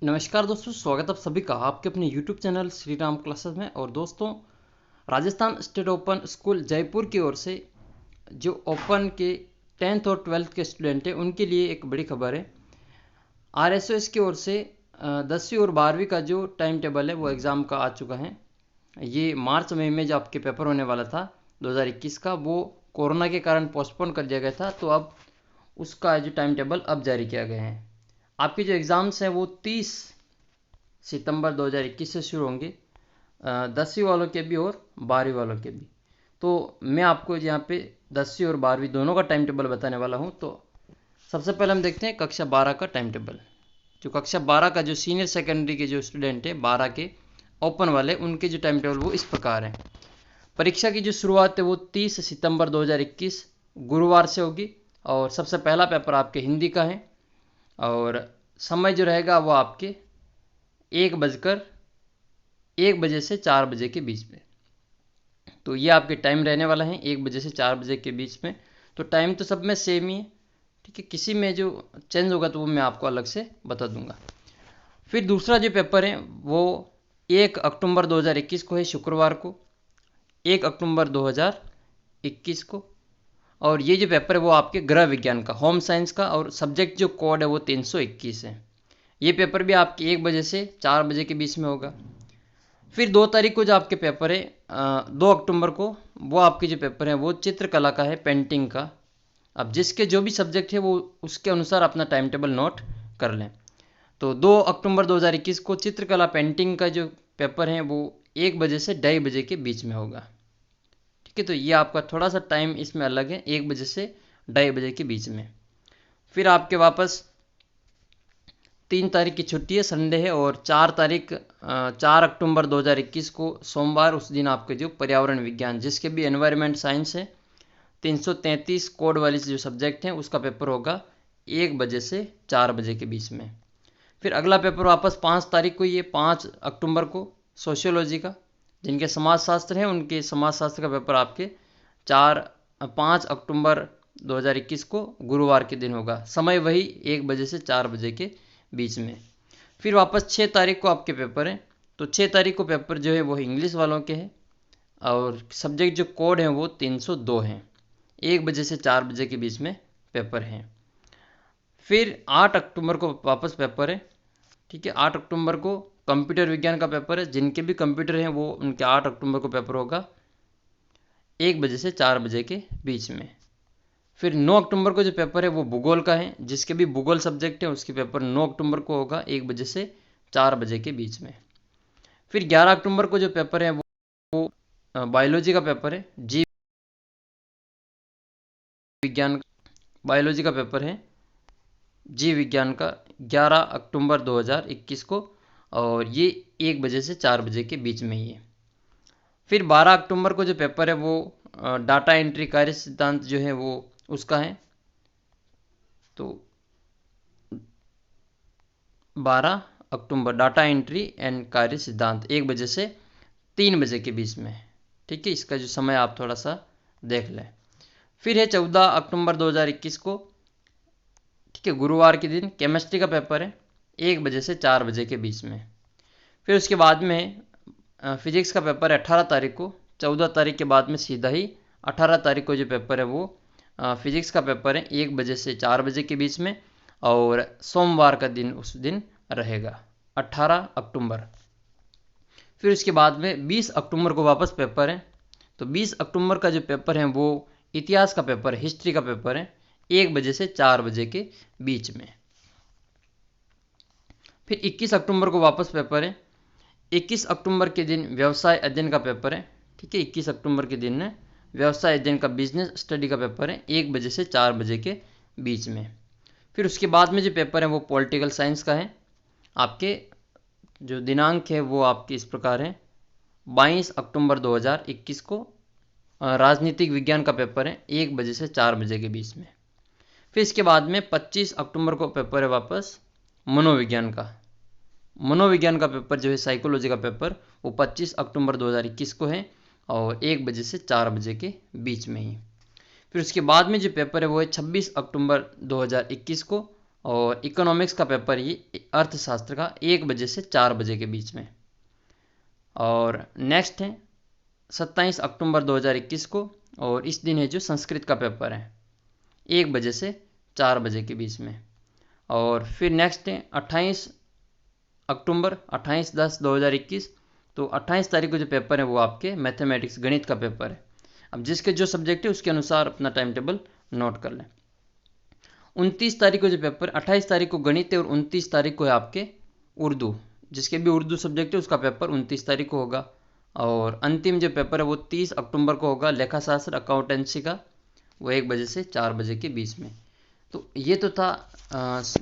नमस्कार दोस्तों, स्वागत आप सभी का आपके अपने YouTube channel Shri Ram classes में। और दोस्तों, Rajasthan state open school Jaipur की ओर से जो ओपन के 10th और 12th के स्टूडेंट हैं उनके लिए एक बड़ी खबर है। RSOS की ओर से 10वीं और 12वीं का जो टाइम टेबल है वो एग्ज़ाम का आ चुका है। ये मार्च मई में जो आपके पेपर होने वाला था 2021 का, वो कोरोना के कारण पोस्टपोन कर दिया गया था। तो अब उसका जो टाइम टेबल अब जारी किया गया है। आपके जो एग्ज़ाम्स हैं वो 30 सितंबर 2021 से शुरू होंगे, 10वीं वालों के भी और 12वीं वालों के भी। तो मैं आपको यहाँ पे 10वीं और 12वीं दोनों का टाइम टेबल बताने वाला हूँ। तो सबसे पहले हम देखते हैं कक्षा 12 का टाइम टेबल। जो कक्षा 12 का जो सीनियर सेकेंडरी के जो स्टूडेंट है 12 के ओपन वाले, उनके जो टाइम टेबल वो इस प्रकार है। परीक्षा की जो शुरुआत है वो 30 सितंबर 2021 गुरुवार से होगी। और सबसे पहला पेपर आपके हिंदी का है और समय जो रहेगा वो आपके 1 से 4 बजे के बीच में। तो ये आपके टाइम रहने वाला है 1 बजे से 4 बजे के बीच में। तो टाइम तो सब में सेम ही है, ठीक है। किसी में जो चेंज होगा तो वो मैं आपको अलग से बता दूंगा। फिर दूसरा जो पेपर है वो 1 अक्टूबर 2021 को है, शुक्रवार को 1 अक्टूबर 2021 को। और ये जो पेपर है वो आपके गृह विज्ञान का, होम साइंस का, और सब्जेक्ट जो कोड है वो 321 है। ये पेपर भी आपके 1 बजे से 4 बजे के बीच में होगा। फिर 2 तारीख को जो आपके पेपर है 2 अक्टूबर को, वो आपके जो पेपर है वो चित्रकला का है, पेंटिंग का। अब जिसके जो भी सब्जेक्ट है वो उसके अनुसार अपना टाइम टेबल नोट कर लें। तो 2 अक्टूबर 2021 को चित्रकला पेंटिंग का जो पेपर है वो 1 बजे से 2:30 बजे के बीच में होगा, ठीक है। तो ये आपका थोड़ा सा टाइम इसमें अलग है, 1 बजे से 2:30 बजे के बीच में। फिर आपके वापस 3 तारीख की छुट्टी है, संडे है। और 4 अक्टूबर 2021 को सोमवार, उस दिन आपके जो पर्यावरण विज्ञान, जिसके भी एनवायरनमेंट साइंस है, 333 कोड वाली जो सब्जेक्ट हैं उसका पेपर होगा 1 बजे से 4 बजे के बीच में। फिर अगला पेपर वापस 5 तारीख को, ये 5 अक्टूबर को सोशियोलॉजी का, जिनके समाजशास्त्र हैं उनके समाजशास्त्र का पेपर आपके 5 अक्टूबर 2021 को गुरुवार के दिन होगा। समय वही 1 बजे से 4 बजे के बीच में। फिर वापस 6 तारीख को आपके पेपर हैं। तो 6 तारीख को पेपर जो है वो इंग्लिश वालों के हैं और सब्जेक्ट जो कोड हैं वो 302 हैं। 1 बजे से 4 बजे के बीच में पेपर हैं। फिर 8 अक्टूबर को वापस पेपर है, ठीक है। 8 अक्टूबर को कंप्यूटर विज्ञान का पेपर है। जिनके भी कंप्यूटर हैं वो उनके 8 अक्टूबर को पेपर होगा 1 बजे से 4 बजे के बीच में। फिर 9 अक्टूबर को जो पेपर है वो भूगोल का है। जिसके भी भूगोल सब्जेक्ट है उसके पेपर 9 अक्टूबर को होगा 1 बजे से 4 बजे के बीच में। फिर 11 अक्टूबर को जो पेपर है वो बायोलॉजी का पेपर है, जीव विज्ञान, बायोलॉजी का पेपर है जीव विज्ञान का, 11 अक्टूबर 2021 को। और ये 1 बजे से 4 बजे के बीच में ही है। फिर 12 अक्टूबर को जो पेपर है वो डाटा एंट्री कार्य सिद्धांत जो है वो उसका है। तो 12 अक्टूबर डाटा एंट्री एंड कार्य सिद्धांत 1 बजे से 3 बजे के बीच में, ठीक है। इसका जो समय आप थोड़ा सा देख लें। फिर है 14 अक्टूबर 2021 को, ठीक है, गुरुवार के दिन केमिस्ट्री का पेपर है 1 बजे से 4 बजे के बीच में। फिर उसके बाद में फिजिक्स का पेपर है 18 तारीख को। 14 तारीख के बाद में सीधा ही 18 तारीख को जो पेपर है वो फिजिक्स का पेपर है 1 बजे से 4 बजे के बीच में। और सोमवार का दिन उस दिन रहेगा 18 अक्टूबर। फिर उसके बाद में 20 अक्टूबर को वापस पेपर है। तो 20 अक्टूबर का जो पेपर है वो इतिहास का पेपर है, हिस्ट्री का पेपर है 1 बजे से 4 बजे के बीच में। फिर 21 अक्टूबर को वापस पेपर है। 21 अक्टूबर के दिन व्यवसाय अध्ययन का पेपर है, ठीक है। 21 अक्टूबर के दिन व्यवसाय अध्ययन का, बिजनेस स्टडी का पेपर है 1 बजे से 4 बजे के बीच में। फिर उसके बाद में जो पेपर है वो पॉलिटिकल साइंस का है। आपके जो दिनांक है वो आपके इस प्रकार है। 22 अक्टूबर 2021 को राजनीतिक विज्ञान का पेपर है 1 बजे से 4 बजे के बीच में। फिर इसके बाद में 25 अक्टूबर को पेपर है वापस मनोविज्ञान का। मनोविज्ञान का पेपर जो है, साइकोलॉजी का पेपर, वो 25 अक्टूबर 2021 को है और 1 बजे से 4 बजे के बीच में ही। फिर उसके बाद में जो पेपर है वो है 26 अक्टूबर 2021 को और इकोनॉमिक्स का पेपर ये अर्थशास्त्र का 1 बजे से 4 बजे के बीच में। और नेक्स्ट है 27 अक्टूबर 2021 को, और इस दिन है जो संस्कृत का पेपर है 1 बजे से 4 बजे के बीच में। और फिर नेक्स्ट है 28 अक्टूबर 28/10/2021, तो 28 तारीख को जो पेपर है वो आपके मैथमेटिक्स गणित का पेपर है। अब जिसके जो सब्जेक्ट है उसके अनुसार अपना टाइम टेबल नोट कर लें। 29 तारीख को जो पेपर, 28 तारीख को गणित है और 29 तारीख को है आपके उर्दू। जिसके भी उर्दू सब्जेक्ट है उसका पेपर 29 तारीख को होगा। और अंतिम जो पेपर है वो 30 अक्टूबर को होगा, लेखाशास्त्र अकाउंटेंसी का, वो 1 बजे से 4 बजे के बीच में। तो ये तो था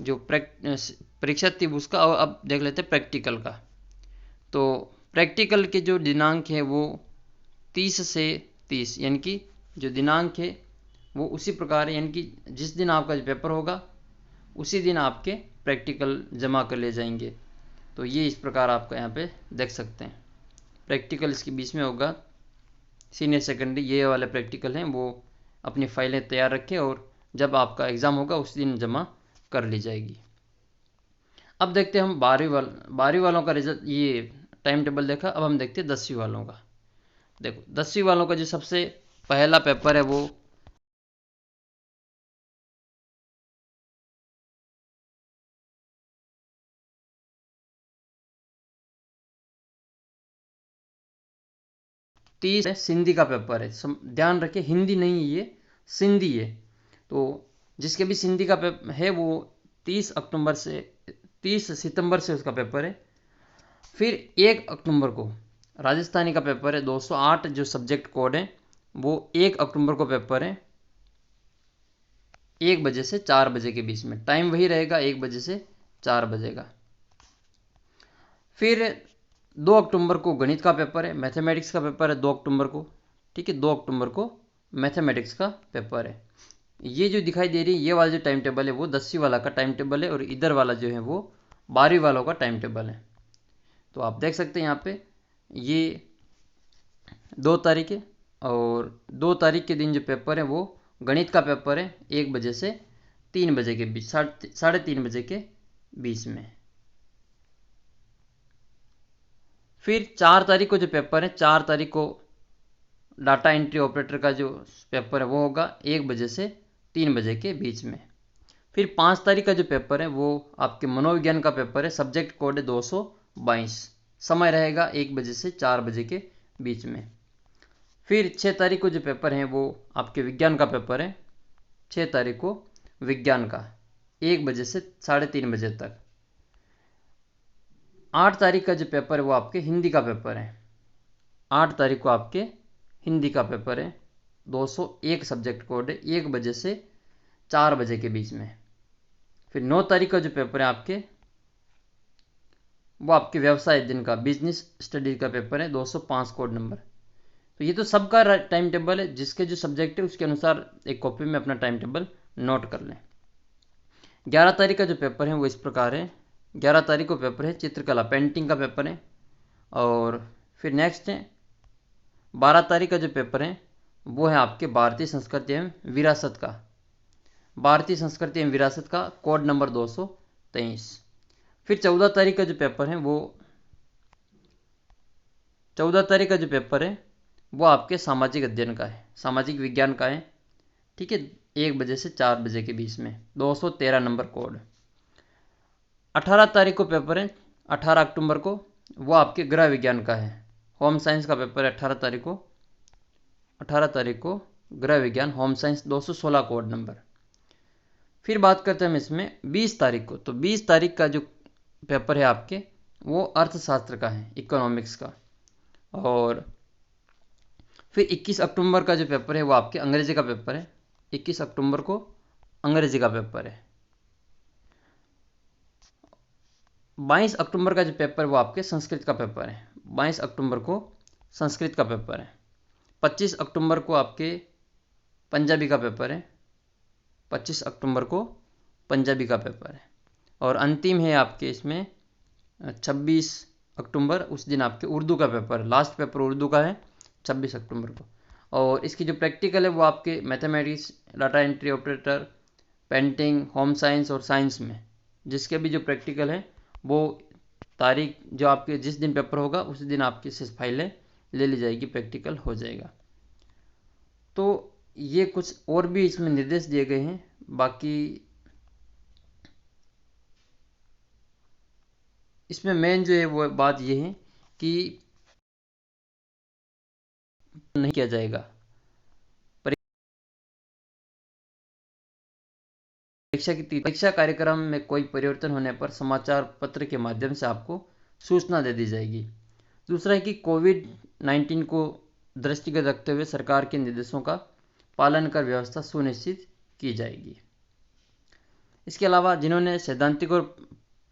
जो परीक्षा थी उसका। और अब देख लेते हैं प्रैक्टिकल का। तो प्रैक्टिकल के जो दिनांक है वो 30 से 30, यानी कि जो दिनांक है वो उसी प्रकार है, यानी कि जिस दिन आपका जो पेपर होगा उसी दिन आपके प्रैक्टिकल जमा कर ले जाएंगे। तो ये इस प्रकार आपका यहाँ पे देख सकते हैं। प्रैक्टिकल इसके बीच में होगा, सीनियर सेकेंडरी ये वाले प्रैक्टिकल हैं, वो अपनी फाइलें तैयार रखें और जब आपका एग्ज़ाम होगा उस दिन जमा कर ली जाएगी। अब देखते हैं हम 12वीं वालों का रिजल्ट, ये टाइम टेबल देखा। अब हम देखते हैं 10वीं वालों का। देखो 10वीं वालों का जो सबसे पहला पेपर है वो 30 है, सिंधी का पेपर है। ध्यान रखें हिंदी नहीं है, ये सिंधी है। तो जिसके भी सिंधी का पेपर है वो 30 सितंबर से उसका पेपर है। फिर 1 अक्टूबर को राजस्थानी का पेपर है। 208 जो सब्जेक्ट कोड है वो 1 अक्टूबर को पेपर है, 1 बजे से 4 बजे के बीच में। टाइम वही रहेगा, 1 बजे से 4 बजे का। फिर 2 अक्टूबर को गणित का पेपर है, मैथमेटिक्स का पेपर है 2 अक्टूबर को। ठीक है, 2 अक्टूबर को मैथमेटिक्स का पेपर है। ये जो दिखाई दे रही है ये वाला जो टाइम टेबल है वो 10वीं वाला का टाइम टेबल है, और इधर वाला जो है वो 12वीं वालों का टाइम टेबल है। तो आप देख सकते हैं यहाँ पे ये 2 तारीख है, और 2 तारीख के दिन जो पेपर है वो गणित का पेपर है 1 बजे से 3 बजे के बीच, 3:30 बजे के बीच में। फिर 4 तारीख को जो पेपर है, 4 तारीख को डाटा एंट्री ऑपरेटर का जो पेपर है वो होगा 1 बजे से 3 बजे के बीच में। फिर 5 तारीख का जो पेपर है वो आपके मनोविज्ञान का पेपर है, सब्जेक्ट कोड है 222, समय रहेगा 1 बजे से 4 बजे के बीच में। फिर 6 तारीख को जो पेपर है वो आपके विज्ञान का पेपर है, 6 तारीख को विज्ञान का 1 बजे से 3:30 बजे तक। 8 तारीख का जो पेपर है वो आपके हिंदी का पेपर है, 8 तारीख को आपके हिंदी का पेपर है, 201 सब्जेक्ट कोड है, 1 बजे से 4 बजे के बीच में। फिर 9 तारीख का जो पेपर है आपके वो आपके व्यवसाय दिन का बिजनेस स्टडीज का पेपर है, 205 कोड नंबर। तो ये तो सबका टाइम टेबल है, जिसके जो सब्जेक्ट है उसके अनुसार एक कॉपी में अपना टाइम टेबल नोट कर लें। 11 तारीख का जो पेपर है वो इस प्रकार है। 11 तारीख को पेपर है चित्रकला, पेंटिंग का पेपर है। और फिर नेक्स्ट है 12 तारीख का जो पेपर है वो है आपके भारतीय संस्कृति एवं विरासत का, भारतीय संस्कृति एवं विरासत का कोड नंबर 223। फिर 14 तारीख का जो पेपर है वो 14 तारीख का जो पेपर है वो आपके सामाजिक अध्ययन का है, सामाजिक विज्ञान का है। ठीक है, 1 बजे से 4 बजे के बीच में, 213 नंबर कोड। 18 तारीख को पेपर है, 18 अक्टूबर को, वो आपके गृह विज्ञान का है, होम साइंस का पेपर है 18 तारीख को। 18 तारीख को गृह विज्ञान होम साइंस, 216 कोड नंबर। फिर बात करते हैं हम इसमें 20 तारीख को। तो 20 तारीख का जो पेपर है आपके वो अर्थशास्त्र का है, इकोनॉमिक्स का। और फिर 21 अक्टूबर का जो पेपर है वो आपके अंग्रेजी का पेपर है, 21 अक्टूबर को अंग्रेजी का पेपर है। 22 अक्टूबर का जो पेपर वो आपके संस्कृत का पेपर है, 22 अक्टूबर को संस्कृत का पेपर है। 25 अक्टूबर को आपके पंजाबी का पेपर है, 25 अक्टूबर को पंजाबी का पेपर है। और अंतिम है आपके इसमें 26 अक्टूबर, उस दिन आपके उर्दू का पेपर, लास्ट पेपर उर्दू का है 26 अक्टूबर को। और इसकी जो प्रैक्टिकल है वो आपके mathematics, data entry operator, painting, home science और साइंस में जिसके भी जो प्रैक्टिकल है वो तारीख जो आपके जिस दिन पेपर होगा उसी दिन आपकी फाइलें ले ली जाएगी, प्रैक्टिकल हो जाएगा। तो ये कुछ और भी इसमें निर्देश दिए गए हैं। बाकी इसमें मेन जो है वो बात ये है कि नहीं किया जाएगा। परीक्षा कार्यक्रम में कोई परिवर्तन होने पर समाचार पत्र के माध्यम से आपको सूचना दे दी जाएगी। दूसरा है कि कोविड-19 को दृष्टिगत रखते हुए सरकार के निर्देशों का पालन कर व्यवस्था सुनिश्चित की जाएगी। इसके अलावा जिन्होंने सैद्धांतिक और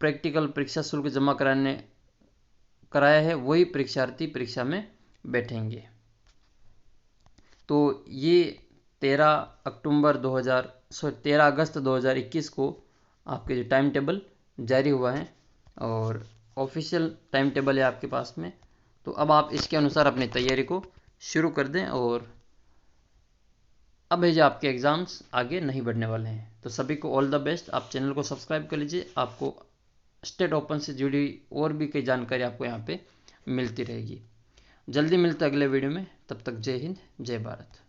प्रैक्टिकल परीक्षा शुल्क जमा कराया है वही परीक्षार्थी परीक्षा में बैठेंगे। तो ये 13 अगस्त 2021 को आपके जो टाइम टेबल जारी हुआ है और ऑफिशियल टाइम टेबल है आपके पास में। तो अब आप इसके अनुसार अपनी तैयारी को शुरू कर दें और अब है जो आपके एग्ज़ाम्स आगे नहीं बढ़ने वाले हैं। तो सभी को ऑल द बेस्ट। आप चैनल को सब्सक्राइब कर लीजिए, आपको स्टेट ओपन से जुड़ी और भी कई जानकारी आपको यहाँ पे मिलती रहेगी। जल्दी मिलते अगले वीडियो में, तब तक जय हिंद, जय भारत।